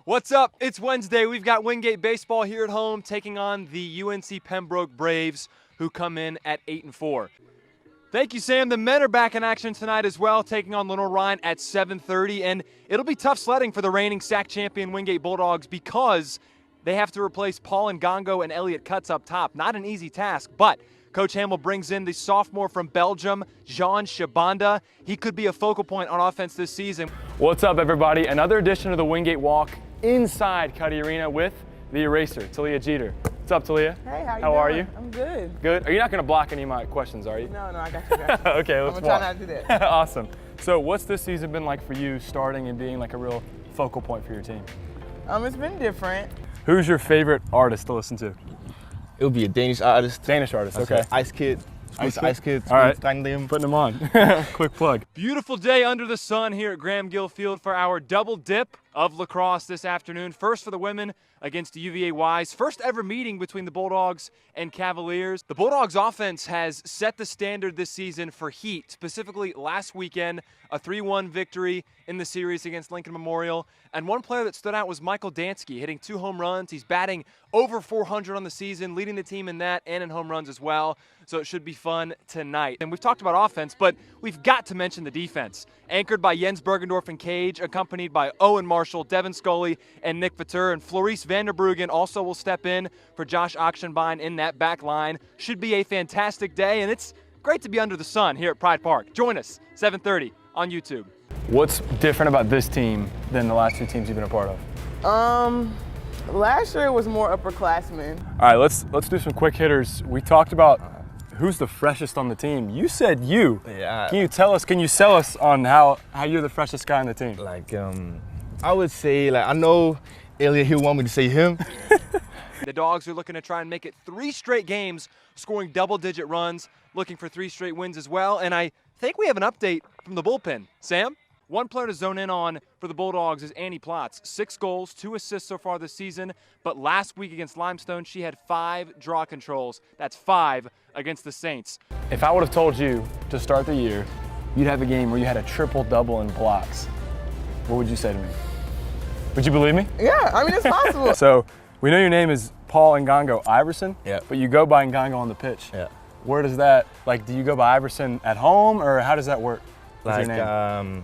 What's up? It's Wednesday. We've got Wingate baseball here at home taking on the UNC Pembroke Braves, who come in at 8-4. Thank you, Sam. The men are back in action tonight as well, taking on Lenore Ryan at 7:30, and it'll be tough sledding for the reigning SAC champion Wingate Bulldogs because they have to replace Paul Ngongo and Elliot Cutts up top. Not an easy task, but Coach Hamill brings in the sophomore from Belgium, Jean Shabanda. He could be a focal point on offense this season. What's up, everybody? Another edition of the Wingate Walk inside Cuddy Arena with the eraser, Talia Jeter. What's up, Talia? Hey, how are you? I'm good. Good. Are you not going to block any of my questions, are you? No, I got you. Okay, let's I'm going to try not to do that. Awesome. So what's this season been like for you, starting and being like a real focal point for your team? It's been different. Who's your favorite artist to listen to? It would be a Danish artist. Danish artist, okay. Ice Kid. Ice Kid. All right. Putting them on. Quick plug. Beautiful day under the sun here at Graham Gill Field for our double dip of lacrosse this afternoon. First for the women against the UVA-Wise. First ever meeting between the Bulldogs and Cavaliers. The Bulldogs offense has set the standard this season for heat. Specifically last weekend, a 3-1 victory in the series against Lincoln Memorial. And one player that stood out was Michael Dansky, hitting 2 home runs. He's batting over 400 on the season, leading the team in that and in home runs as well. So it should be fun tonight. And we've talked about offense, but we've got to mention the defense. Anchored by Jens Bergendorf and Cage, accompanied by Owen Marshall, Devin Scully, and Nick Vitter. And Floris Vanderbruggen also will step in for Josh Oxenbein in that back line. Should be a fantastic day, and it's great to be under the sun here at Pride Park. Join us, 7:30 on YouTube. What's different about this team than the last 2 teams you've been a part of? Last year was more upperclassmen. All right, let's do some quick hitters. We talked about who's the freshest on the team. You said you. Yeah. Can you sell us on how you're the freshest guy on the team? Like, I would say, I know Elliot, he'll want me to say him. The Dogs are looking to try and make it 3 straight games, scoring double-digit runs, looking for 3 straight wins as well. And I think we have an update from the bullpen. Sam? One player to zone in on for the Bulldogs is Annie Plotz. 6 goals, 2 assists so far this season. But last week against Limestone, she had 5 draw controls. That's 5 against the Saints. If I would have told you to start the year, you'd have a game where you had a triple-double in blocks, what would you say to me? Would you believe me? Yeah, I mean, it's possible. So we know your name is Paul Ngongo Iverson, Yeah. but you go by Ngongo on the pitch. Yeah. Where does that, do you go by Iverson at home, or how does that work with your Like, name?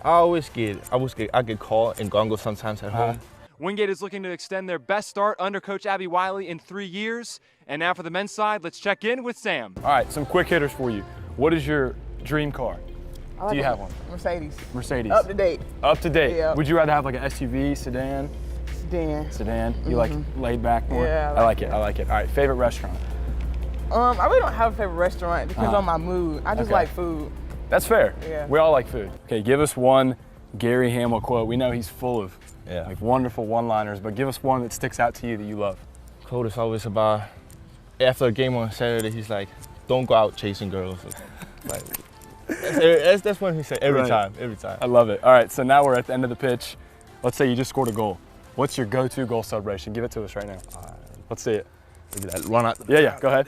I get called Ngongo sometimes at home. Wingate is looking to extend their best start under Coach Abby Wiley in 3 years. And now for the men's side, let's check in with Sam. All right, some quick hitters for you. What is your dream car? Do you have one? Mercedes. Mercedes. Up to date. Up to date. Yeah. Would you rather have like an SUV, sedan? Sedan. You like laid back more? Yeah, I like it. All right, favorite restaurant? I really don't have a favorite restaurant. It depends on my mood. I just Okay. like food. That's fair. Yeah. We all like food. Okay, give us one Gary Hamill quote. We know he's full of wonderful one-liners, but give us one that sticks out to you that you love. Quote is always about, after a game on Saturday, he's like, don't go out chasing girls. Like, that's what he said every time. I love it. All right, so now we're at the end of the pitch. Let's say you just scored a goal. What's your go-to goal celebration? Give it to us right now. Let's see it. Look at that, run out. Yeah, go ahead.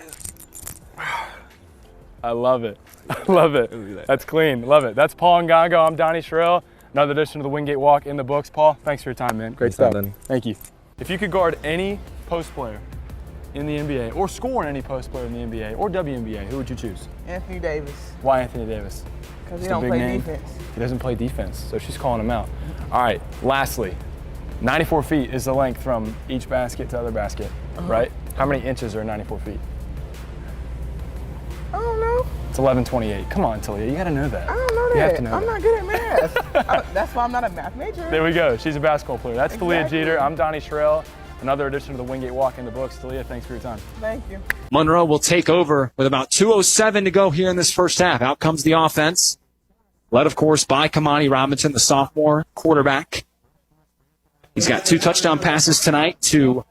I love it. I love it. That's clean. Love it. That's Paul Ngongo. I'm Donny Chiarel. Another edition of the Wingate Walk in the books. Paul, thanks for your time, man. Great stuff. Thank you. If you could guard any post player in the NBA, or score on any post player in the NBA or WNBA, who would you choose? Anthony Davis. Why Anthony Davis? Because he don't play defense. He doesn't play defense, so she's calling him out. All right, lastly, 94 feet is the length from each basket to other basket, right? How many inches are 94 feet? I don't know. It's 1128. Come on, Talia, you gotta know that. I don't know that. You have to know I'm that. not good at math. That's why I'm not a math major. There we go. She's a basketball player. That's Talia Exactly. Jeter. I'm Donny Chiarel. Another edition of the Wingate Walk in the books. Talia, thanks for your time. Thank you. Monroe will take over with about 2:07 to go here in this first half. Out comes the offense, led, of course, by Kamani Robinson, the sophomore quarterback. He's got 2 touchdown passes tonight to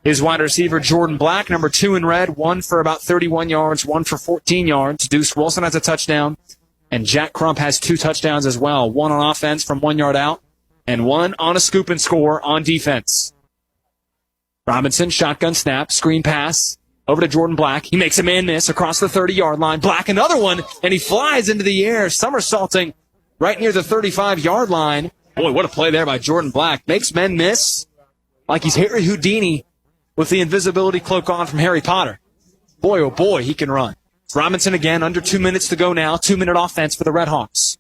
his wide receiver, Jordan Black, number 2 in red, 1 for about 31 yards, 1 for 14 yards. Deuce Wilson has a touchdown, and Jack Crump has 2 touchdowns as well, 1 on offense from 1 yard out, and 1 on a scoop and score on defense. Robinson, shotgun snap, screen pass, over to Jordan Black. He makes a man miss across the 30-yard line. Black, another one, and he flies into the air, somersaulting right near the 35-yard line. Boy, what a play there by Jordan Black. Makes men miss like he's Harry Houdini with the invisibility cloak on from Harry Potter. Boy, oh boy, he can run. Robinson again, under 2 minutes to go now. 2-minute offense for the Red Hawks.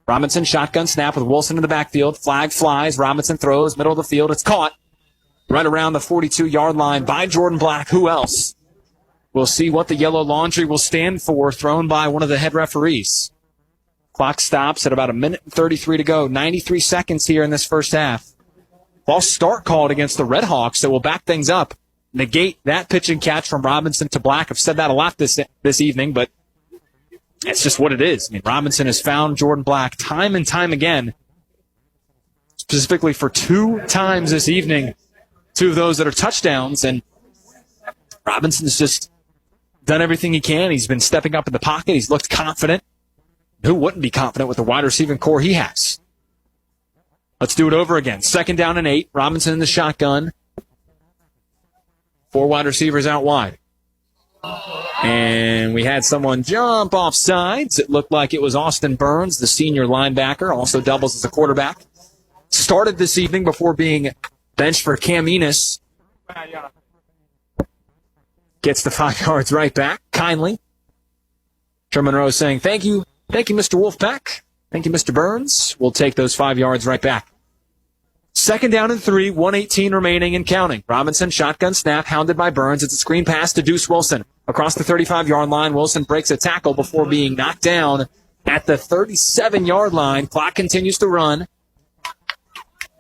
Robinson, shotgun snap with Wilson in the backfield. Flag flies. Robinson throws, middle of the field. It's caught right around the 42-yard line by Jordan Black. Who else? We'll see what the yellow laundry will stand for, thrown by one of the head referees. Clock stops at about 1:33 to go. 93 seconds here in this first half. False start called against the Red Hawks that will back things up. Negate that pitch and catch from Robinson to Black. I've said that a lot this evening, but it's just what it is. I mean, Robinson has found Jordan Black time and time again, specifically for 2 times this evening, 2 of those that are touchdowns, and Robinson's just done everything he can. He's been stepping up in the pocket. He's looked confident. Who wouldn't be confident with the wide receiving core he has? Let's do it over again. 2nd down and 8. Robinson in the shotgun. 4 wide receivers out wide. And we had someone jump off sides. It looked like it was Austin Burns, the senior linebacker, also doubles as a quarterback. Started this evening before being benched for Cam Enos. Gets the 5 yards right back, kindly. Trey Monroe saying, thank you, Mr. Wolfpack. Thank you, Mr. Burns. We'll take those 5 yards right back. 2nd down and 3, 1:18 remaining and counting. Robinson, shotgun snap, hounded by Burns. It's a screen pass to Deuce Wilson. Across the 35-yard line, Wilson breaks a tackle before being knocked down at the 37-yard line. Clock continues to run.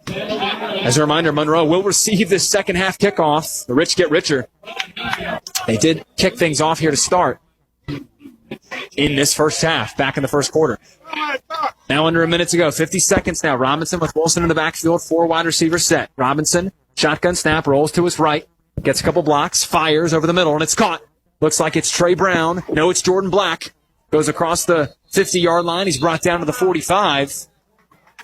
As a reminder, Monroe will receive this second half kickoff. The rich get richer. They did kick things off here to start in this first half, back in the first quarter. Now under a minute to go. 50 seconds now. Robinson with Wilson in the backfield. 4 wide receivers set. Robinson, shotgun snap, rolls to his right. Gets a couple blocks, fires over the middle, and it's caught. Looks like it's Trey Brown. No, it's Jordan Black. Goes across the 50-yard line. He's brought down to the 45.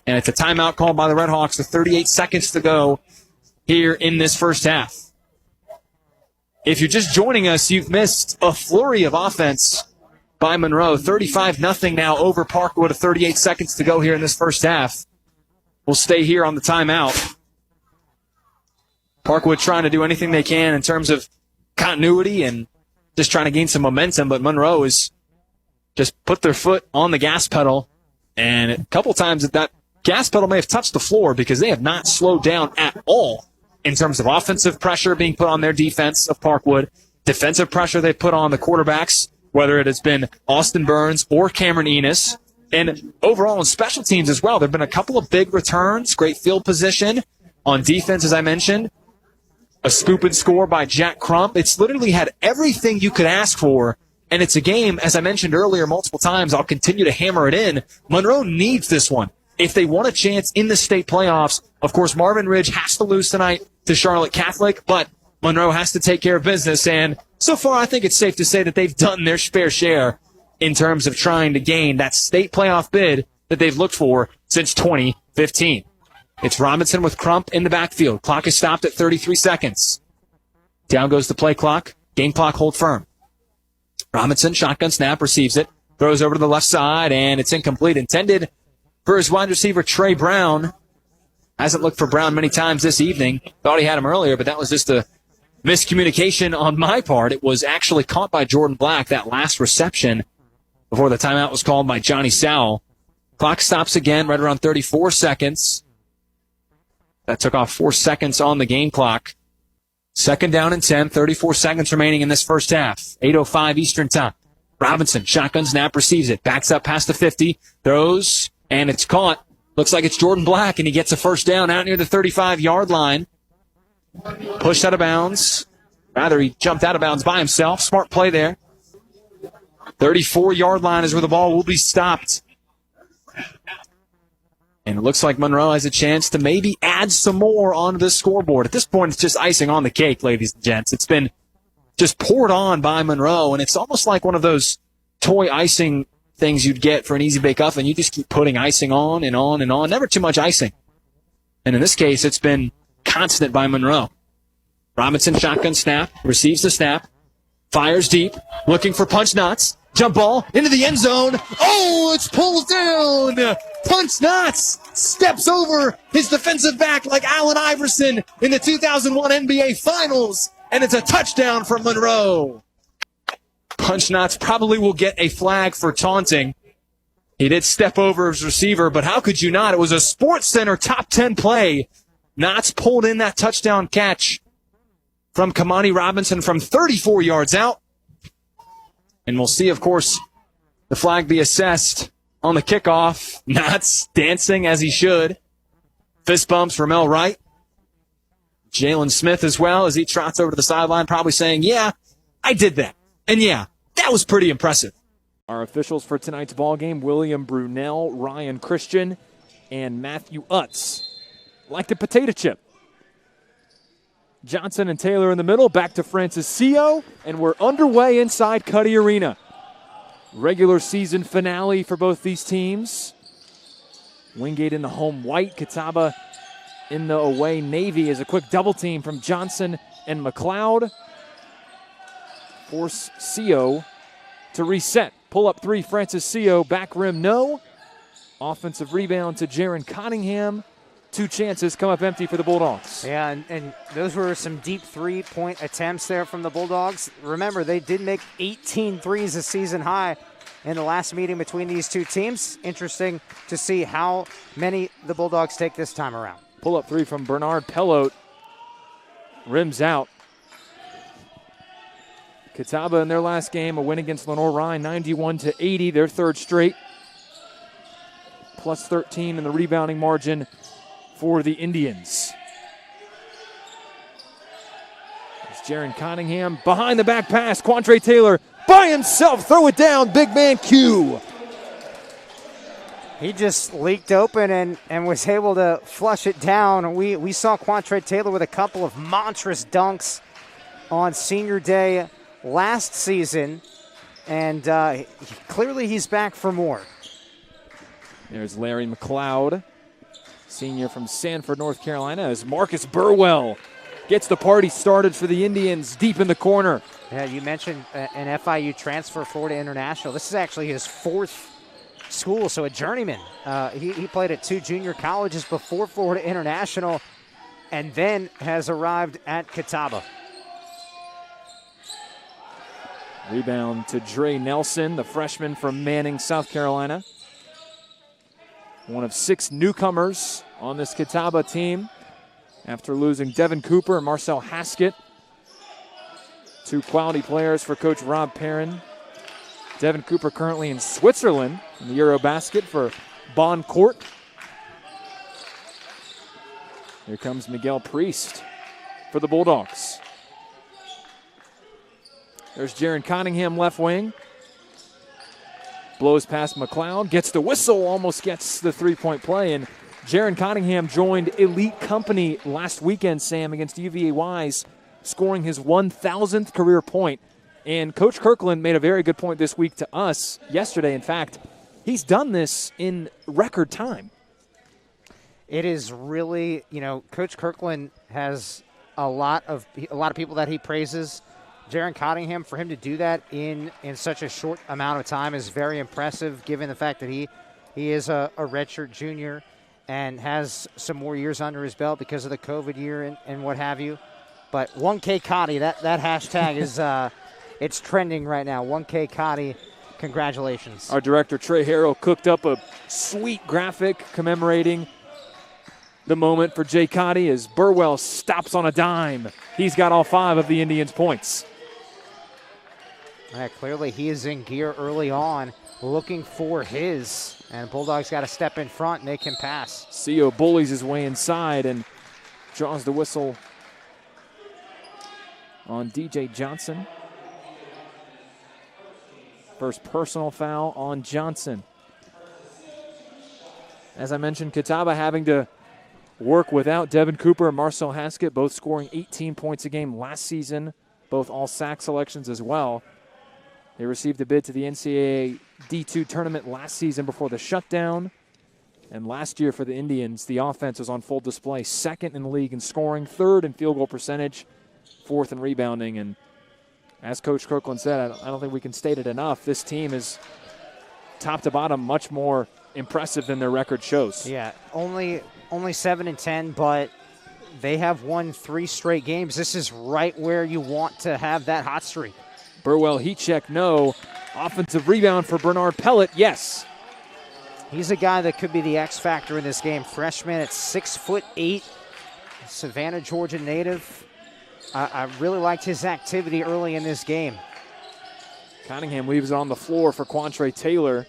And it's a timeout called by the Red Hawks with 38 seconds to go here in this first half. If you're just joining us, you've missed a flurry of offense by Monroe. 35-0 now over Parkwood with 38 seconds to go here in this first half. We'll stay here on the timeout. Parkwood trying to do anything they can in terms of continuity and just trying to gain some momentum, but Monroe has just put their foot on the gas pedal, and a couple times that gas pedal may have touched the floor because they have not slowed down at all in terms of offensive pressure being put on their defense of Parkwood, defensive pressure they put on the quarterbacks, whether it has been Austin Burns or Cameron Enos, and overall in special teams as well. There have been a couple of big returns, great field position on defense, as I mentioned. A scoop and score by Jack Crump. It's literally had everything you could ask for, and it's a game, as I mentioned earlier multiple times, I'll continue to hammer it in. Monroe needs this one. If they want a chance in the state playoffs, of course, Marvin Ridge has to lose tonight to Charlotte Catholic, but Monroe has to take care of business, and so far I think it's safe to say that they've done their fair share in terms of trying to gain that state playoff bid that they've looked for since 2015. It's Robinson with Crump in the backfield. Clock is stopped at 33 seconds. Down goes the play clock. Game clock hold firm. Robinson, shotgun snap, receives it. Throws over to the left side, and it's incomplete. Intended for his wide receiver, Trey Brown. Hasn't looked for Brown many times this evening. Thought he had him earlier, but that was just a miscommunication on my part. It was actually caught by Jordan Black, that last reception, before the timeout was called by Johnny Sowell. Clock stops again right around 34 seconds. That took off 4 seconds on the game clock. 2nd down and 10, 34 seconds remaining in this first half. 8:05 Eastern time. Robinson, shotgun snap, receives it. Backs up past the 50, throws, and it's caught. Looks like it's Jordan Black, and he gets a first down out near the 35-yard line. Pushed out of bounds. Rather, he jumped out of bounds by himself. Smart play there. 34-yard line is where the ball will be stopped. And it looks like Monroe has a chance to maybe add some more onto the scoreboard. At this point, it's just icing on the cake, ladies and gents. It's been just poured on by Monroe, and it's almost like one of those toy icing things you'd get for an easy bake oven. You just keep putting icing on and on and on. Never too much icing. And in this case, it's been constant by Monroe. Robinson, shotgun snap, receives the snap, fires deep, looking for punch knots. Jump ball into the end zone. Oh, it's pulled down. Punch knots steps over his defensive back like Allen Iverson in the 2001 NBA Finals, and it's a touchdown for Monroe. Punch Knotts probably will get a flag for taunting. He did step over his receiver, but how could you not? It was a SportsCenter top 10 play. Knotts pulled in that touchdown catch from Kamani Robinson from 34 yards out. And we'll see, of course, the flag be assessed on the kickoff. Knotts dancing as he should. Fist bumps from Mel Wright. Jalen Smith as well as he trots over to the sideline, probably saying, yeah, I did that. And yeah, that was pretty impressive. Our officials for tonight's ball game: William Brunell, Ryan Christian, and Matthew Utz. Like the potato chip. Johnson and Taylor in the middle, back to Francis Sio, and we're underway inside Cuddy Arena. Regular season finale for both these teams. Wingate in the home white, Catawba in the away navy is a quick double team from Johnson and McLeod. Force Sio to reset. Pull up three, Francis Sio, back rim, no. Offensive rebound to Jaron Cottingham. Two chances come up empty for the Bulldogs. Yeah, and those were some deep three-point attempts there from the Bulldogs. Remember, they did make 18 threes a season high in the last meeting between these two teams. Interesting to see how many the Bulldogs take this time around. Pull-up three from Bernard Pellote. Rims out. Catawba in their last game, a win against Lenore-Ryan, 91-80, their third straight. Plus 13 in the rebounding margin for the Indians. It's Jaron Cottingham behind the back pass. Quantre Taylor by himself, throw it down, big man Q. He just leaked open and was able to flush it down. We saw Quantre Taylor with a couple of monstrous dunks on senior day last season, and clearly he's back for more. There's Larry McLeod, senior from Sanford, North Carolina, as Marcus Burwell gets the party started for the Indians deep in the corner. Yeah, you mentioned an FIU transfer, Florida International. This is actually his fourth school, so a journeyman. He played at two junior colleges before Florida International and then has arrived at Catawba. Rebound to Dre Nelson, the freshman from Manning, South Carolina. One of six newcomers on this Catawba team after losing Devin Cooper and Marcel Haskett. Two quality players for Coach Rob Perrin. Devin Cooper currently in Switzerland in the Eurobasket for Bon Court. Here comes Miguel Priest for the Bulldogs. There's Jaron Cottingham, left wing. Blows past McLeod, gets the whistle, almost gets the three-point play. And Jaron Cottingham joined elite company last weekend, Sam, against UVA-Wise, scoring his 1,000th career point. And Coach Kirkland made a very good point this week to us yesterday. In fact, he's done this in record time. It is really, Coach Kirkland has a lot of people that he praises. Jaron Cottingham, for him to do that in such a short amount of time is very impressive, given the fact that he is a redshirt junior and has some more years under his belt because of the COVID year and what have you. But 1K Cotty, that hashtag is it's trending right now. 1K Cotty, congratulations. Our director, Trey Harrell, cooked up a sweet graphic commemorating the moment for Jay Cotty as Burwell stops on a dime. He's got all 5 of the Indians' points. Clearly he is in gear early on, looking for his. And Bulldogs got to step in front, make him pass. Sio bullies his way inside and draws the whistle on DJ Johnson. First personal foul on Johnson. As I mentioned, Catawba having to work without Devin Cooper and Marcel Haskett, both scoring 18 points a game last season, both all SAC selections as well. They received a bid to the NCAA D2 tournament last season before the shutdown. And last year for the Indians, the offense was on full display, second in the league in scoring, third in field goal percentage, fourth in rebounding. And as Coach Kirkland said, I don't think we can state it enough, this team is top to bottom much more impressive than their record shows. Yeah, only 7-10, but they have won 3 straight games. This is right where you want to have that hot streak. Burwell, heat check, no. Offensive rebound for Bernard Pellet, yes. He's a guy that could be the X factor in this game. Freshman at 6'8", Savannah, Georgia native. I really liked his activity early in this game. Cunningham leaves it on the floor for Quantre Taylor,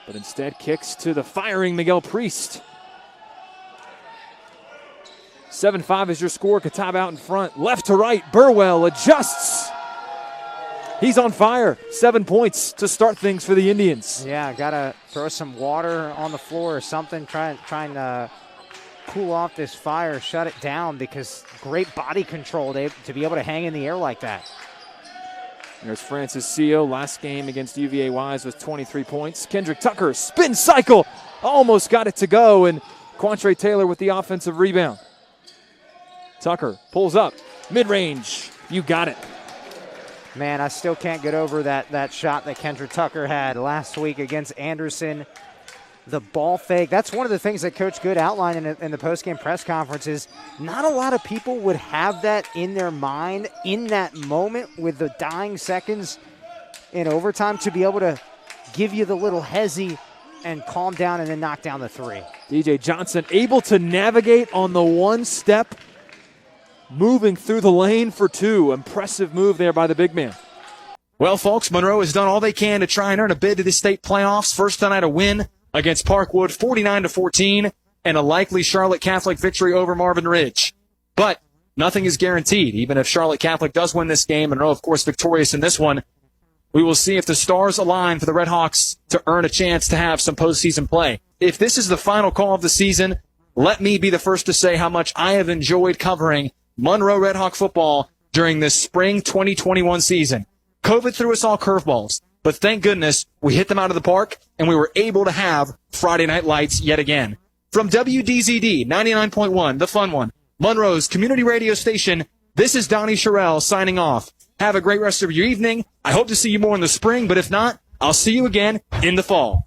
but instead kicks to the firing Miguel Priest. 7-5 is your score. Catawba out in front. Left to right. Burwell adjusts. He's on fire. 7 points to start things for the Indians. Yeah, got to throw some water on the floor or something, trying to cool off this fire, shut it down, because great body control to be able to hang in the air like that. There's Francis Seo, last game against UVA Wise with 23 points. Kendrick Tucker, spin cycle, almost got it to go, and Quantre Taylor with the offensive rebound. Tucker pulls up, mid-range, you got it. Man, I still can't get over that shot that Kendrick Tucker had last week against Anderson. The ball fake, that's one of the things that Coach Good outlined in the postgame press conference is not a lot of people would have that in their mind in that moment with the dying seconds in overtime to be able to give you the little hezzy and calm down and then knock down the 3. DJ Johnson able to navigate on the one step, moving through the lane for 2. Impressive move there by the big man. Well, folks, Monroe has done all they can to try and earn a bid to the state playoffs. First tonight, a win against Parkwood, 49-14, and a likely Charlotte Catholic victory over Marvin Ridge. But nothing is guaranteed. Even if Charlotte Catholic does win this game, Monroe, of course, victorious in this one, we will see if the stars align for the Red Hawks to earn a chance to have some postseason play. If this is the final call of the season, let me be the first to say how much I have enjoyed covering Monroe Red Hawk football during this spring 2021 season. COVID threw us all curveballs, but thank goodness we hit them out of the park and we were able to have Friday Night Lights yet again. From WDZD 99.1, the fun one, Monroe's community radio station, this is Donny Chiarel signing off. Have a great rest of your evening. I hope to see you more in the spring, but if not, I'll see you again in the fall.